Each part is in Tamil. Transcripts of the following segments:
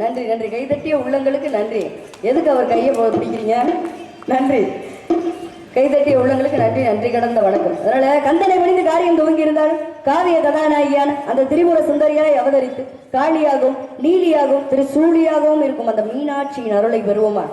நன்றி நன்றி. கைதட்டிய உள்ளங்களுக்கு நன்றி. எதுக்கு அவர் கையை பிடிக்கிறீங்க? நன்றி. கைதட்டிய உள்ளங்களுக்கு நன்றி. நன்றி கடந்த வணக்கம். அதனால கந்தனை முடிந்து காரியம் துவங்கி இருந்தாலும் காவிய கதாநாயகியான அந்த திரிபுர சுந்தரியாய் அவதரித்து காளியாகவும் நீலியாகவும் திருசூலியாகவும் இருக்கும் அந்த மீனாட்சியின் அருளை பெறுவோமா?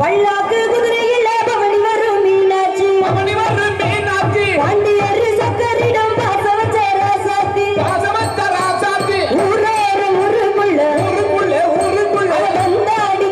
பல்லாக்கு குதிரையில் பவனி வரும் மீனாட்சி, பவனி வரும் மீனாட்சி, பாண்டியர் சக்கரிடம் பாசவச்ச ராசாத்தி, பாசவச்ச ராசாத்தி, ஊரோரு ஊருக்குள்ள ஊருக்குள்ள ஊருக்குள்ள வந்தாடி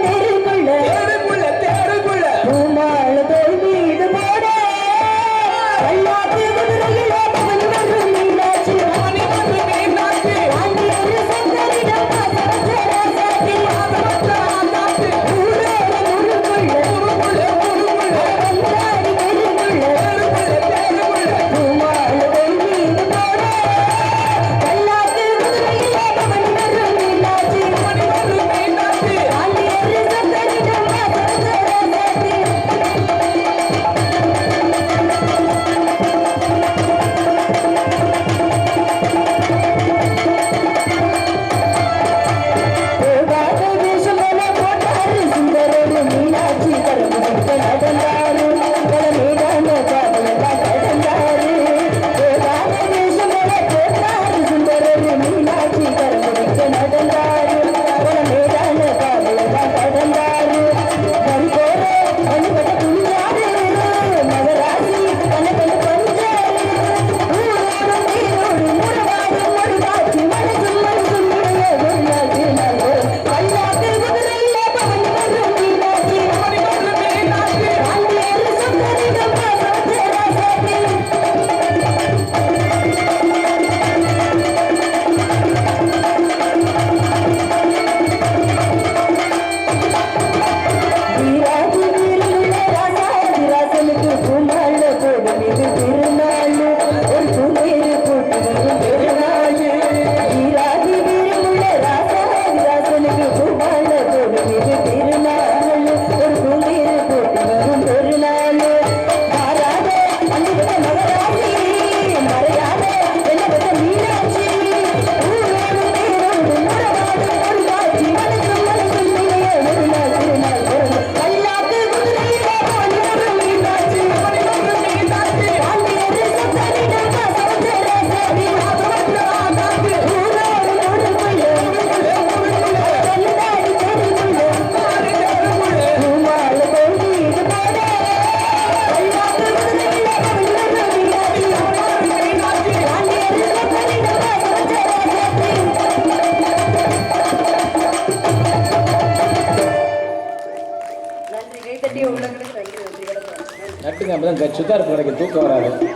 இன்னும் சுத்தார் கடைக்கு தூக்கம் வராது.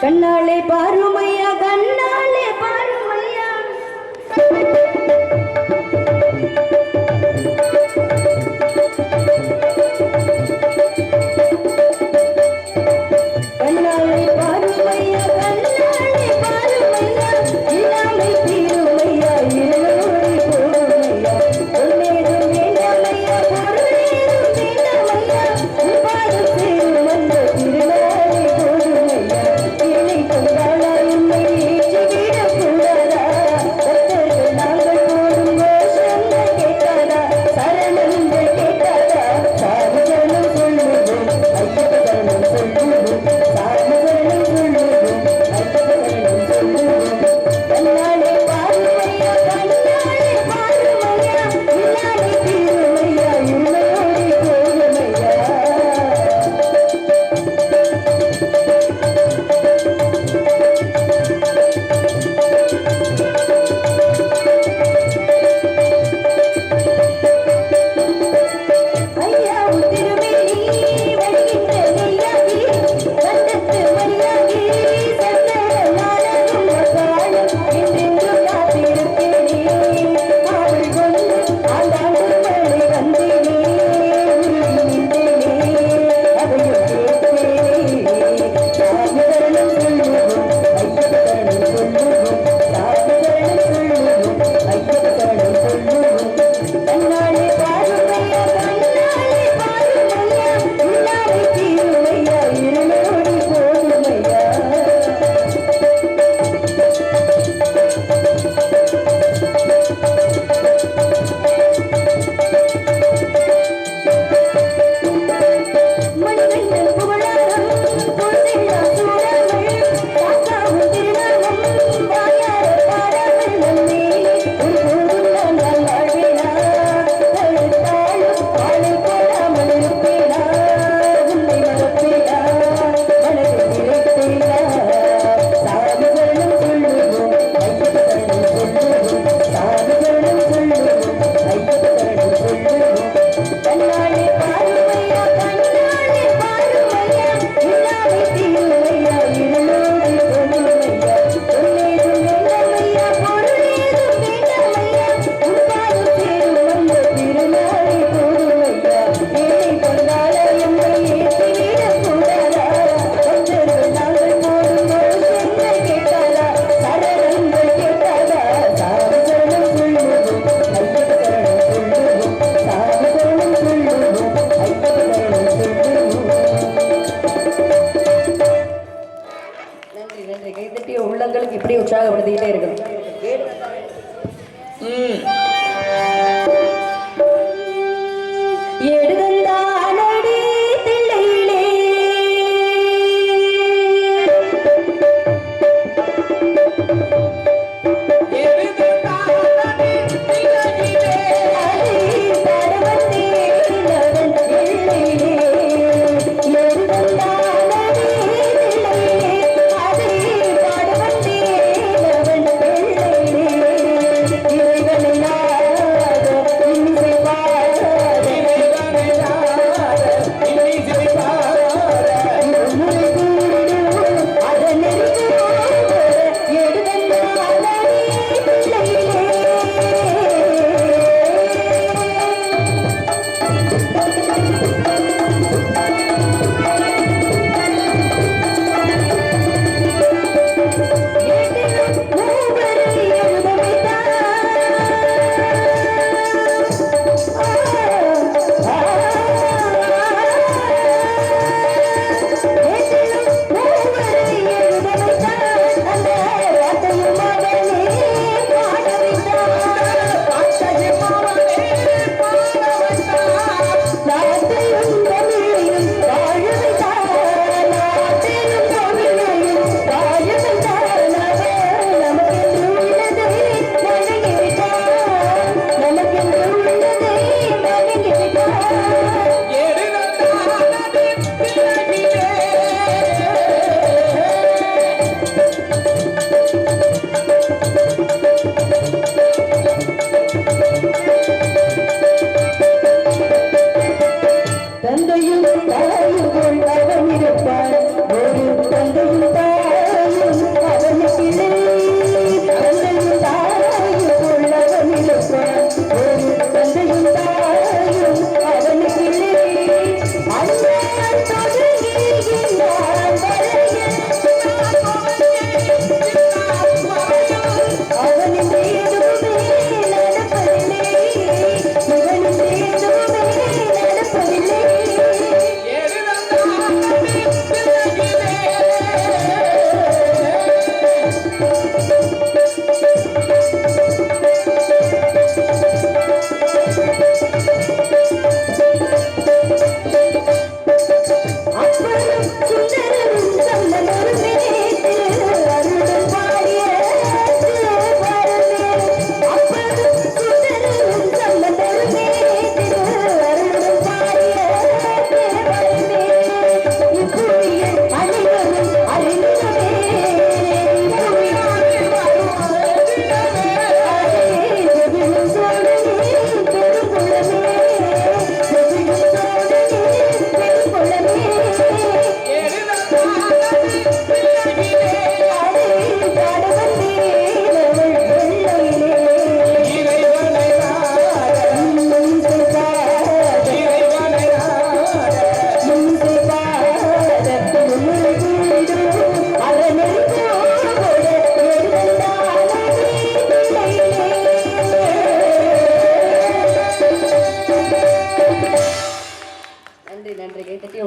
கண்ணாலே பாருமையா கண்ணாலே பாருமையா கண்ணாலே பாருமையா கண்ணாலே பாருமையா இல்லாமை தீருமையா இருளோடி போருமையா பொன்னேதும் வேண்டாமையா பொருளேதும் வேண்டாமையா உபாதம் சேரும் அந்த திருநாளே போருமையா இலை பொங்காளா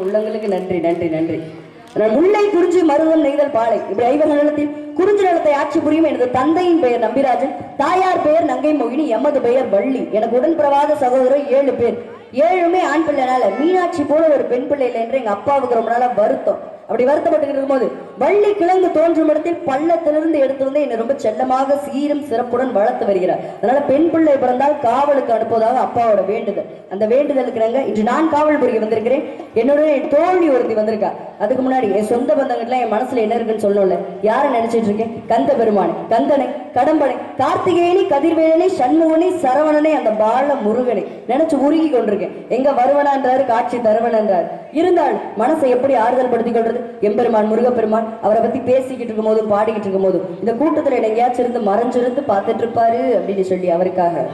உள்ளங்களுக்கு நன்றி நன்றி நன்றி. முல்லை குறிஞ்சி மருதம் நெய்தல் பாலை இப்படி 5 நிலத்தில் குறிஞ்சி நிலத்தை ஆட்சி புரியும் எனது தந்தையின் பெயர் நம்பிராஜன், தாயார் பெயர் நங்கை மோகினி, எமது பெயர் வள்ளி. எனக்கு உடன்பிறவாத சகோதரர் 7 பேர். 7மே ஆண் பிள்ளைனால மீனாட்சி போல ஒரு பெண் பிள்ளை இல்லை என்று எங்க அப்பாவுக்கு ரொம்ப நாளா வருத்தம். அப்படி வருத்தப்பட்டு இருக்கும்போது வள்ளி கிழங்கு தோன்றும் இடத்தில் பள்ளத்திலிருந்து எடுத்து வந்து என்னை ரொம்ப செல்லமாக சீரும் சிறப்புடன் வளர்த்து வருகிறார். அதனால பெண் பிள்ளை பிறந்தால் காவலுக்கு அனுப்புவதாக அப்பாவோட வேண்டுதல். அந்த வேண்டுதலுக்கு இன்று நான் காவல் புரிய வந்திருக்கிறேன். என்னோட என் தோழி ஒருத்தி வந்திருக்கா. அதுக்கு முன்னாடி என் சொந்த பந்தங்கள்லாம் என் மனசுல என்ன இருக்குன்னு சொல்லணும்ல. யாரை நினைச்சிட்டு இருக்கேன்? கந்த பெருமானை, கந்தனை, கடம்பனை, கார்த்திகேயனை, கதிர்வேலனை, சண்முகனை, சரவணனை, அந்த பால முருகனை நினைச்சு உருகி கொண்டிருக்கேன். எங்க வருவனான்றாரு, காட்சி தருவனான்றாரு. இருந்தால் மனசை எப்படி ஆறுதல் படுத்திக் கொள்றது? எம்பெருமான் முருகப்பெருமான் அவரை பத்தி பேசிக்கிட்டு இருக்கும் போதும் பாடிக்கிட்டு இருக்கும் போதும் இந்த கூட்டத்துல எங்கேயாச்சும் இருந்து மறைஞ்சிருந்து பார்த்துட்டு இருப்பாரு அப்படின்னு சொல்லி அவருக்காக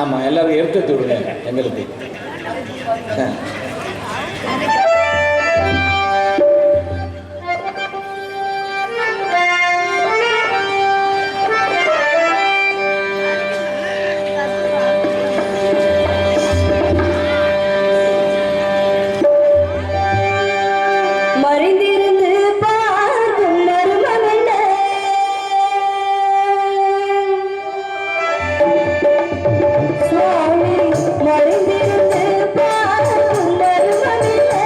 ஆமா எல்லாரும் எடுத்து விடுங்க எங்களுக்கு. சுவாமி மறைந்திருந்து பார்க்கும் மருமமில்லை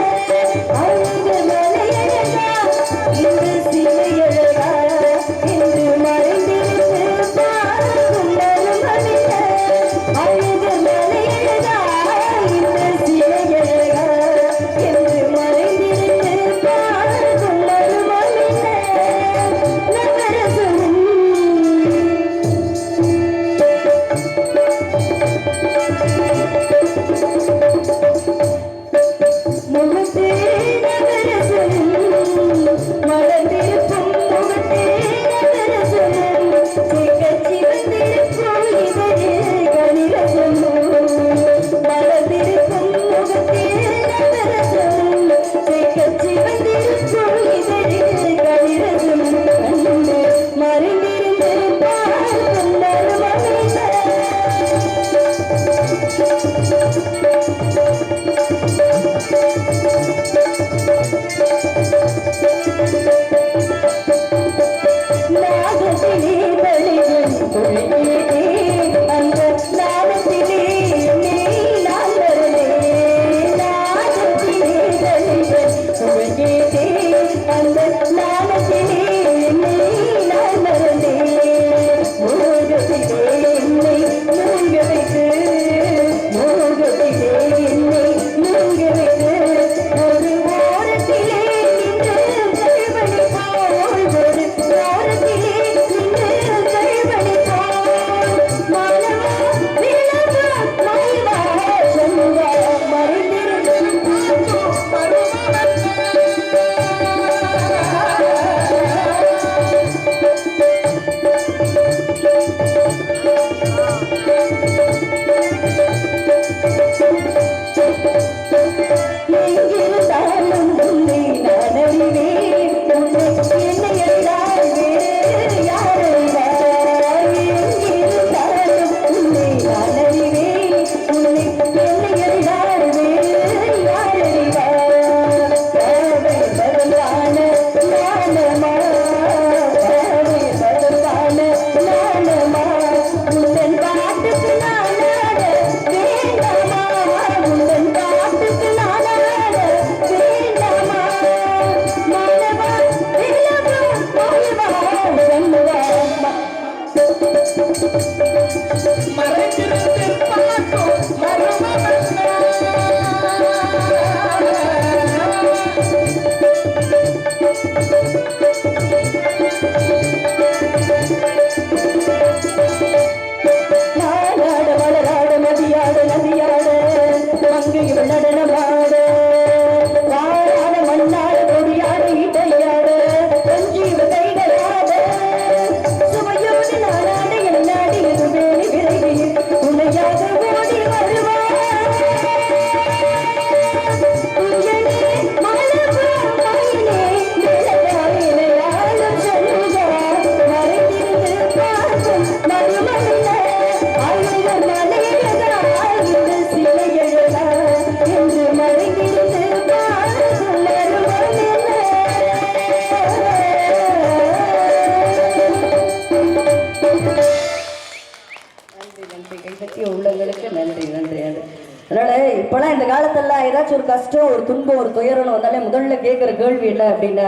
இப்பெல்லாம் இந்த காலத்தெல்லாம் ஏதாச்சும் ஒரு கஷ்டம் ஒரு துன்பம் ஒரு துயரம்னு வந்தாலே முதல்ல கேட்கிற கேள்வி என்ன அப்படின்னா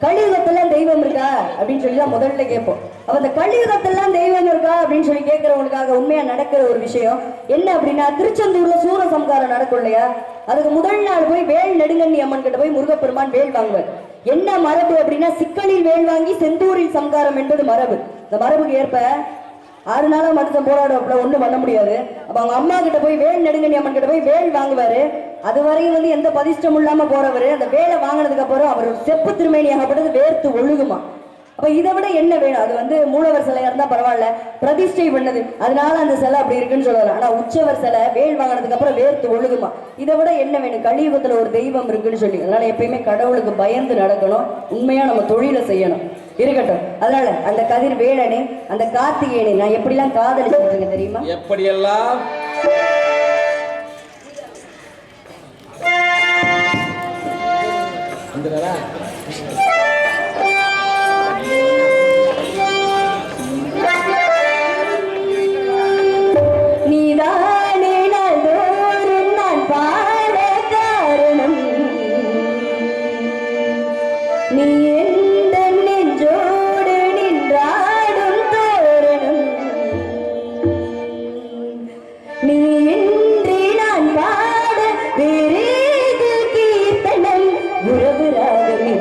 கலியுகத்தெல்லாம் தெய்வம் இருக்கா அப்படின்னு சொல்லி தான் முதல்ல கேட்போம். அப்ப அந்த கலியுகத்தெல்லாம் தெய்வம் இருக்கா அப்படின்னு சொல்லி கேட்கறவங்களுக்காக உண்மையா நடக்கிற ஒரு விஷயம் என்ன அப்படின்னா, திருச்செந்தூர்ல சூரசம்காரம் நடக்கும் இல்லையா, அதுக்கு முதல் நாள் போய் வேல் நெடுங்கண்ணி அம்மன் கிட்ட போய் முருகப்பெருமான் வேல் வாங்குவார். என்ன மரபு அப்படின்னா, சிக்கலில் வேல் வாங்கி செந்தூரில் சம்காரம் என்பது மரபு. இந்த மரபுக்கு ஏற்ப 6 நாளா மனுஷன் போராடுவாப்புல, ஒண்ணும் பண்ண முடியாது. அப்ப அவங்க அம்மா கிட்ட போய் வேல் நெடுங்கண்ணி அம்மன் கிட்ட போய் வேல் வாங்குவாரு. அது வரையும் எந்த பதிஷ்டம் இல்லாம போறவரு அந்த வேலை வாங்கினதுக்கு அப்புறம் அவர் செப்பு திருமேனியாகப்பட்டது வேர்த்து ஒழுகுமா. அப்ப இதை விட என்ன வேணும்? அது மூலவர் சிலையா இருந்தா பரவாயில்ல, பிரதிஷ்டை பண்ணது அதனால அந்த சிலை அப்படி இருக்குன்னு சொல்லலாம். ஆனா உற்சவர் சிலை வேல் வாங்கினதுக்கு அப்புறம் வேர்த்து ஒழுகுமா. இதை விட என்ன வேணும்? கலியுகத்துல ஒரு தெய்வம் இருக்குன்னு சொல்லி. அதனால எப்பயுமே கடவுளுக்கு பயந்து நடக்கணும், உண்மையா நம்ம தொழிலை செய்யணும் இருக்கட்டும். அதனால அந்த கதிர் வேலனை அந்த கார்த்திகேயனை நான் எப்படிலாம் காதலிச்சிருக்கேன் தெரியுமா? எப்படியெல்லாம் நீதானே நாள்தோறும் நான் பாட காரணம், நீ எந்த நெஞ்சோடு நின்றாடும் தோரணம், நீ இன்றி நான் பாட வேறேது கீர்த்தனம், உறவு ராகம்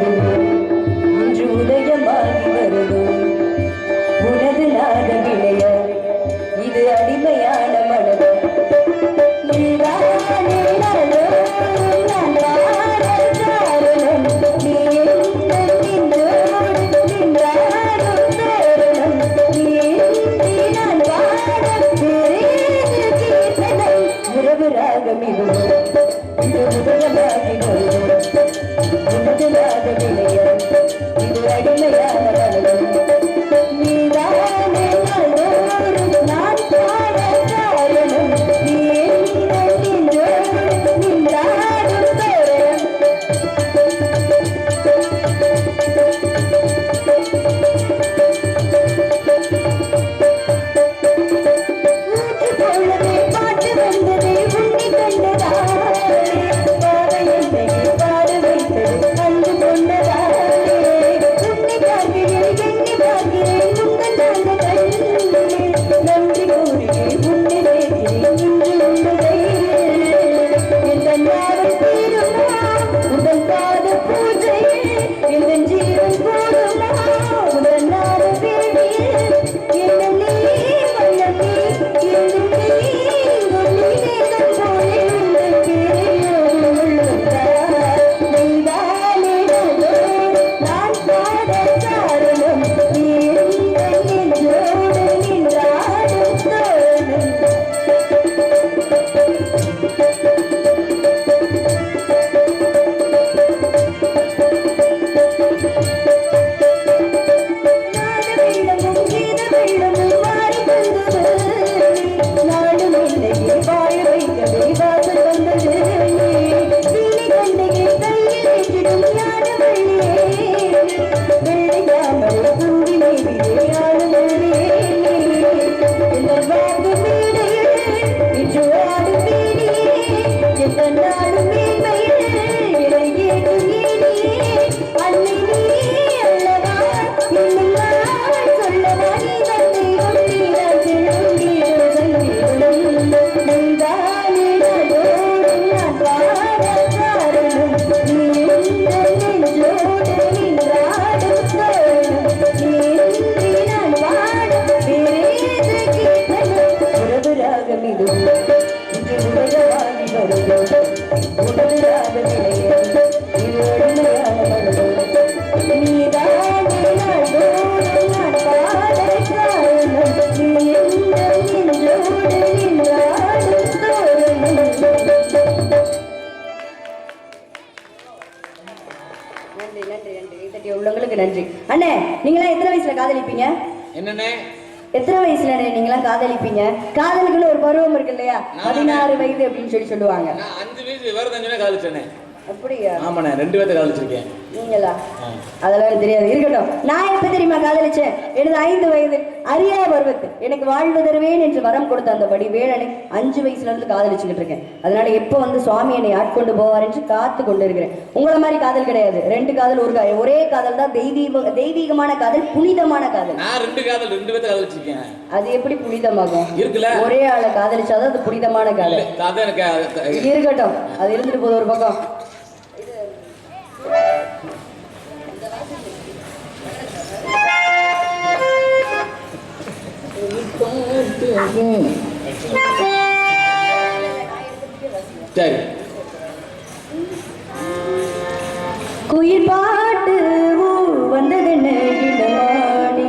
உள்ளங்களுக்கு நன்றி. அண்ணே, நீங்களாம் எத்தனை வயசுல காதலிப்பீங்க? என்னண்ணே? எத்தனை வயசுல நீங்களாம் காதலிப்பீங்க? காதலுக்குன்னு ஒரு பருவம் இருக்கு இல்லையா? 16 வயது அப்படின்னு சொல்லுவாங்க. நான் 5 வயசு விவரம் காதலிச்சேனே. அப்படியா? ஆமாண்ணே, 2 பேர்த்த காதலிச்சிருக்கேன். நீங்களா? அதெல்லாம் எனக்கு தெரியாது. இருக்கட்டும். நான் எப்ப தெரியுமா காதலிச்சேன்? எனது 5 வயது அறியா பருவத்தில் எனக்கு வாழ்வு தருவேன் என்று வரம் கொடுத்த அந்த படி வேலனை 5 வயசுல இருந்து காதலிச்சுக்கிட்டு இருக்கேன். அதனால எப்ப வந்து சுவாமி என்னை ஆட்கொண்டு போவார் என்று காத்து கொண்டு இருக்கிறேன். உங்களை மாதிரி காதல் கிடையாது. 2 காதல் ஒரு காதல். ஒரே காதல் தான் தெய்வீகமான காதல், புனிதமான காதல். நான் 2 காதல் 2 பேர்த்த காதலிச்சிருக்கேன். அது எப்படி புனிதமாகும்? இருக்குல்ல, ஒரே ஆளை காதலிச்சாதான் அது புனிதமான காதல். இருக்கட்டும், அது இருந்துட்டு போது ஒரு பக்கம். சரி. குயில் பாட்டு வந்தது நெகிழாடி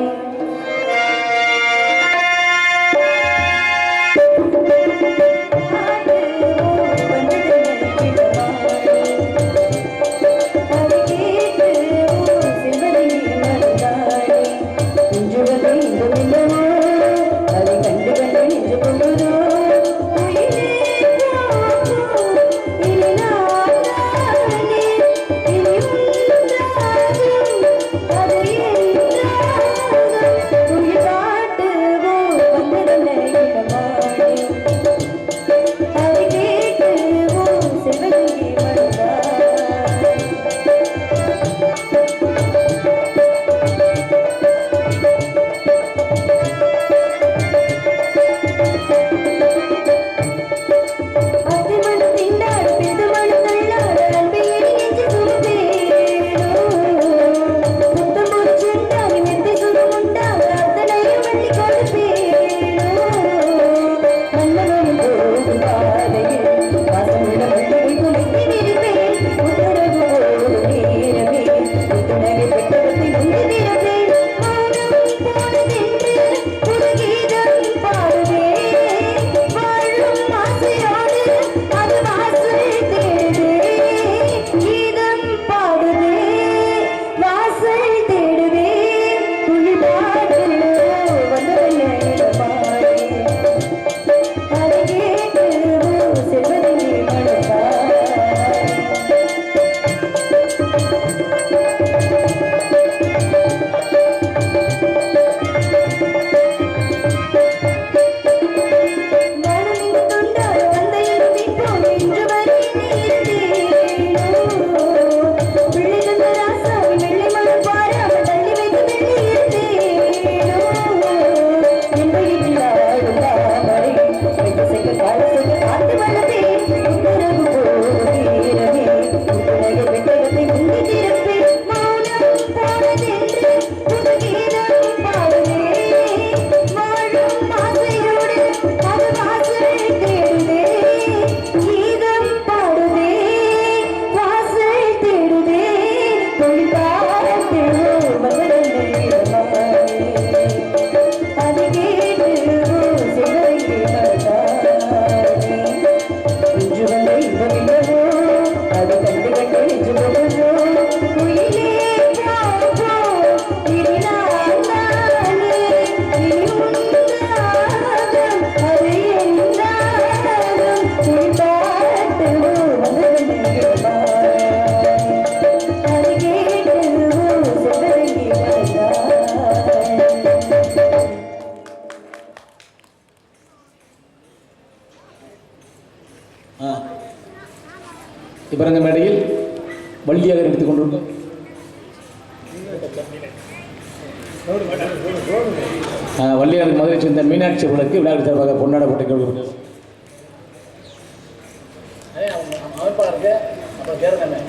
இவரங்க மேடையில் வள்ளியாக எடுத்துக் கொண்டிருக்கோம். வள்ளியாருக்கு மதுரை சேர்ந்த மீனாட்சி அவர்களுக்கு விளையாட்டு சார்பாக பொன்னாட போட்டி கொள்கிறது. அமைப்பாளருக்கு அப்புறம் கேரளமே